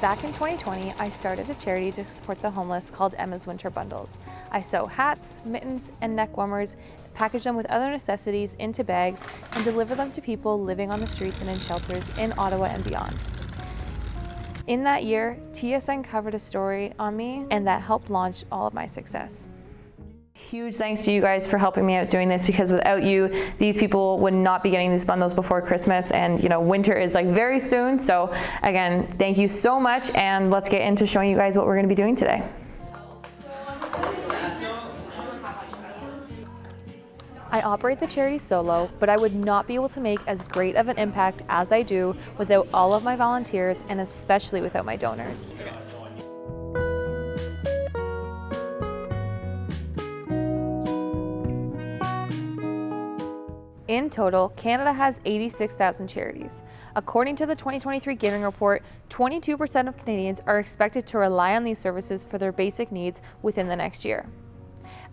Back in 2020, I started a charity to support the homeless called Emma's Winter Bundles. I sew hats, mittens, and neck warmers, package them with other necessities into bags, and deliver them to people living on the streets and in shelters in Ottawa and beyond. In that year, TSN covered a story on me, and that helped launch all of my success. Huge thanks to you guys for helping me out doing this, because without you, these people would not be getting these bundles before Christmas, and winter is like very soon. So again, thank you so much, and let's get into showing you guys what we're going to be doing today. I operate the charity solo, but I would not be able to make as great of an impact as I do without all of my volunteers, and especially without my donors. In total, Canada has 86,000 charities. According to the 2023 Giving Report, 22% of Canadians are expected to rely on these services for their basic needs within the next year.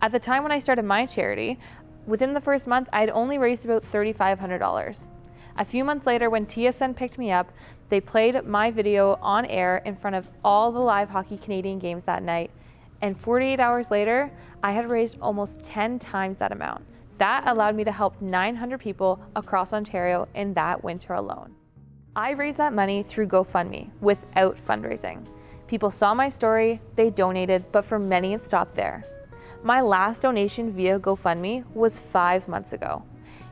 At the time when I started my charity, within the first month, I had only raised about $3,500. A few months later, when TSN picked me up, they played my video on air in front of all the live hockey Canadian games that night, and 48 hours later, I had raised almost 10 times that amount. That allowed me to help 900 people across Ontario in that winter alone. I raised that money through GoFundMe without fundraising. People saw my story, they donated, but for many it stopped there. My last donation via GoFundMe was 5 months ago.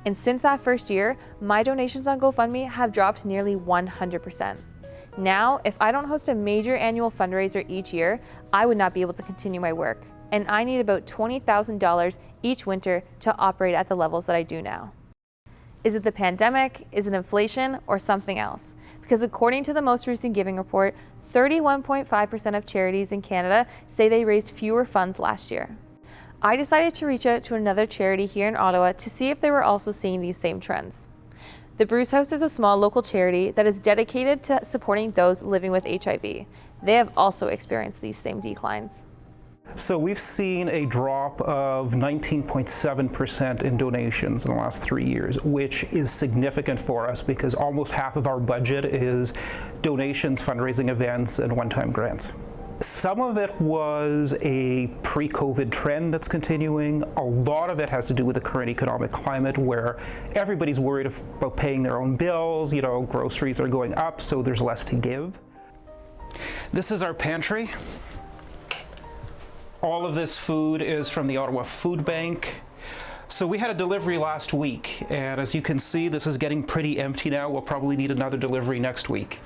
And since that first year, my donations on GoFundMe have dropped nearly 100%. Now, if I don't host a major annual fundraiser each year, I would not be able to continue my work. And I need about $20,000 each winter to operate at the levels that I do now. Is it the pandemic, is it inflation, or something else? Because according to the most recent Giving Report, 31.5% of charities in Canada say they raised fewer funds last year. I decided to reach out to another charity here in Ottawa to see if they were also seeing these same trends. The Bruce House is a small local charity that is dedicated to supporting those living with HIV. They have also experienced these same declines. So we've seen a drop of 19.7% in donations in the last 3 years, which is significant for us because almost half of our budget is donations, fundraising events, and one-time grants. Some of it was a pre-COVID trend that's continuing. A lot of it has to do with the current economic climate where everybody's worried about paying their own bills, groceries are going up, so there's less to give. This is our pantry. All of this food is from the Ottawa Food Bank. So we had a delivery last week, and as you can see, this is getting pretty empty now. We'll probably need another delivery next week.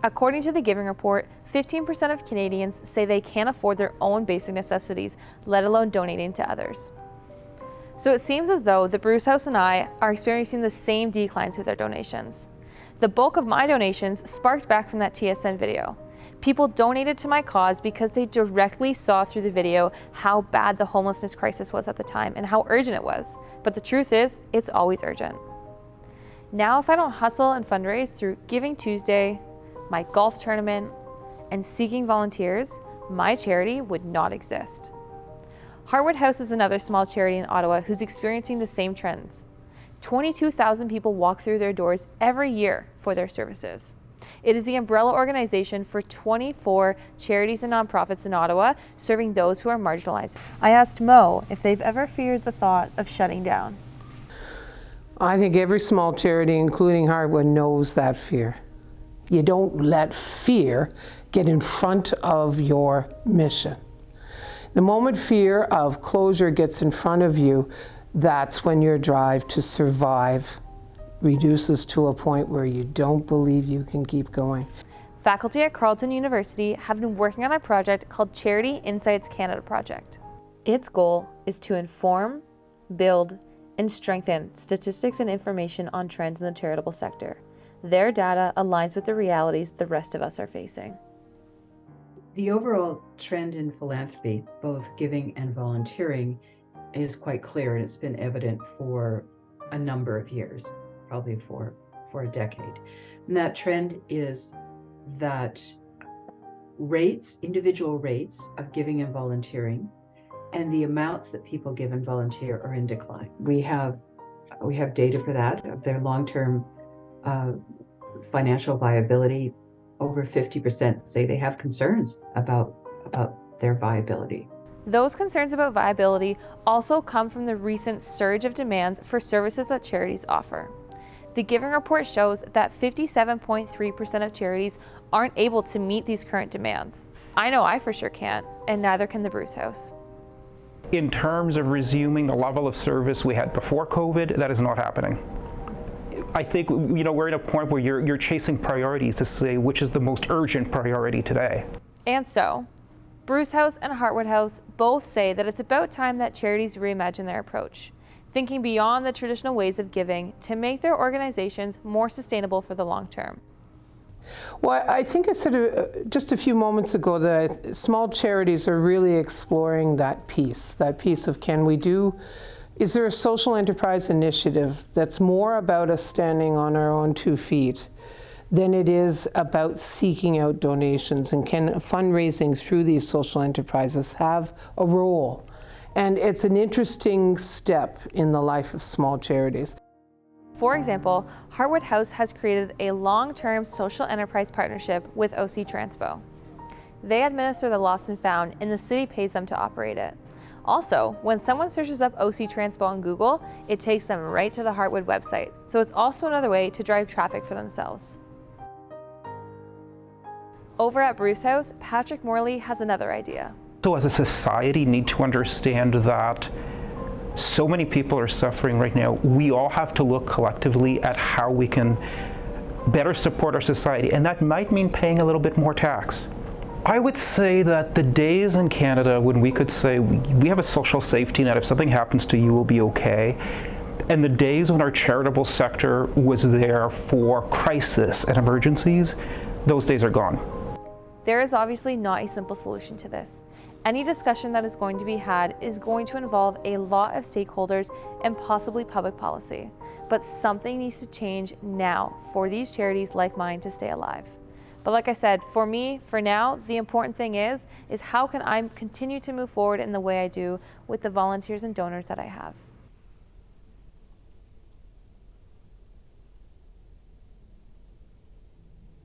According to the Giving Report, 15% of Canadians say they can't afford their own basic necessities, let alone donating to others. So it seems as though the Bruce House and I are experiencing the same declines with our donations. The bulk of my donations sparked back from that TSN video. People donated to my cause because they directly saw through the video how bad the homelessness crisis was at the time and how urgent it was. But the truth is, it's always urgent. Now, if I don't hustle and fundraise through Giving Tuesday, my golf tournament, and seeking volunteers, my charity would not exist. Harwood House is another small charity in Ottawa who's experiencing the same trends. 22,000 people walk through their doors every year for their services. It is the umbrella organization for 24 charities and nonprofits in Ottawa serving those who are marginalized. I asked Mo if they've ever feared the thought of shutting down. I think every small charity, including Harwood, knows that fear. You don't let fear get in front of your mission. The moment fear of closure gets in front of you, that's when your drive to survive reduces to a point where you don't believe you can keep going. Faculty at Carleton University have been working on a project called Charity Insights Canada Project. Its goal is to inform, build, and strengthen statistics and information on trends in the charitable sector. Their data aligns with the realities the rest of us are facing. The overall trend in philanthropy, both giving and volunteering, is quite clear, and it's been evident for a number of years, probably for a decade. And that trend is that individual rates of giving and volunteering, and the amounts that people give and volunteer are in decline. We have data for that, of their long-term financial viability over 50% say they have concerns about their viability. Those concerns about viability also come from the recent surge of demands for services that charities offer. The Giving Report shows that 57.3% of charities aren't able to meet these current demands. I know I for sure can't, and neither can the Bruce House. In terms of resuming the level of service we had before COVID, that is not happening. I think we're at a point where you're chasing priorities to say which is the most urgent priority today. And so, Bruce House and Heartwood House both say that it's about time that charities reimagine their approach, thinking beyond the traditional ways of giving to make their organizations more sustainable for the long term. Well, I think I said just a few moments ago that small charities are really exploring that piece of is there a social enterprise initiative that's more about us standing on our own 2 feet than it is about seeking out donations, and can fundraising through these social enterprises have a role? And it's an interesting step in the life of small charities. For example, Heartwood House has created a long-term social enterprise partnership with OC Transpo. They administer the Lost and Found, and the city pays them to operate it. Also, when someone searches up OC Transpo on Google, it takes them right to the Heartwood website, so it's also another way to drive traffic for themselves. Over at Bruce House, Patrick Morley has another idea. So as a society, need to understand that so many people are suffering right now. We all have to look collectively at how we can better support our society, and that might mean paying a little bit more tax. I would say that the days in Canada when we could say we have a social safety net, if something happens to you, we'll be okay, and the days when our charitable sector was there for crisis and emergencies, those days are gone. There is obviously not a simple solution to this. Any discussion that is going to be had is going to involve a lot of stakeholders and possibly public policy. But something needs to change now for these charities like mine to stay alive. But like I said, for me, for now, the important thing is how can I continue to move forward in the way I do with the volunteers and donors that I have.